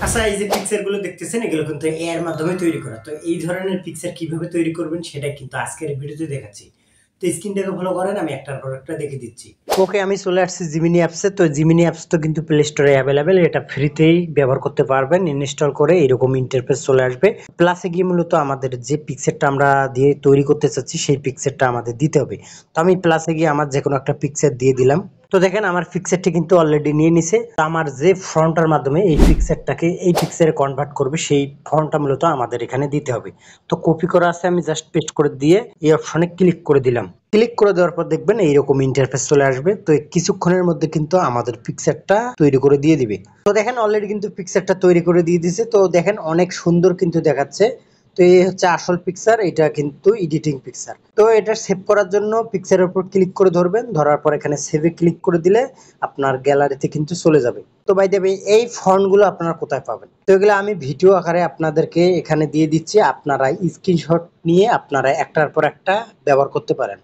আচ্ছা, এই যে পিকচার গুলো দেখতেছেন এগুলো কিন্তু এআই এর মাধ্যমে তৈরি করা। তো এই ধরনের পিকচার কিভাবে তৈরি করবেন সেটা কিন্তু আজকের এই ভিডিওতে দেখাচ্ছি। তো স্ক্রিনটাকে ফলো করেন, আমি একটার পর একটা দেখে দিচ্ছি। ওকে, আমি চলে আসছি জিমিনি অ্যাপসে। তো জিমিনি অ্যাপস তো কিন্তু প্লে স্টোরে অ্যাভেলেবেল, এটা ফ্রিতেই ব্যবহার করতে পারবেন। ইনস্টল করে এরকম ইন্টারফেস চলে আসবে। প্লাসে গিয়ে মূলত আমাদের যে পিকচারটা আমরা দিয়ে তৈরি করতে চাচ্ছি সেই পিকচারটা আমাদের দিতে হবে। তো আমি প্লাসে গিয়ে আমার যে কোনো একটা পিকচার দিয়ে দিলাম। তো দেখেন আমার পিকচারটি কিন্তু অলরেডি নিয়ে নিছে। আমার যে ফন্টটার মাধ্যমে এই পিকচারটাকে এই পিকচারে কনভার্ট করবে সেই ফন্টটা মূলত আমাদের এখানে দিতে হবে। তো কপি করা আছে, আমি জাস্ট পেস্ট করে দিয়ে এই অপশনে ক্লিক করে দিলাম। ক্লিক করে দেওয়ার পর দেখবেন এইরকম ইন্টারফেস চলে আসবে। তো কিছুক্ষণের মধ্যে কিন্তু আমাদের পিকচারটা তৈরি করে দিয়ে দিবে। তো দেখেন অলরেডি কিন্তু পিকচারটা তৈরি করে দিয়ে দিছে। তো দেখেন অনেক সুন্দর কিন্তু দেখাচ্ছে। তো এই হচ্ছে আসল পিকচার, এটা কিন্তু এডিটিং পিকচার। তো এটা সেভ করার জন্য পিকচারের উপর ক্লিক করে ধরবেন, ধরার পর এখানে সেভে ক্লিক করে দিলে আপনার গ্যালারিতে কিন্তু চলে যাবে। তো ভাই দেবে এই ফন্টগুলো আপনারা কোথায় পাবেন? তো এগুলো আমি ভিডিও আকারে আপনাদেরকে এখানে দিয়ে দিচ্ছি, আপনারা স্ক্রিনশট নিয়ে আপনারা একটার পর একটা ব্যবহার করতে পারেন।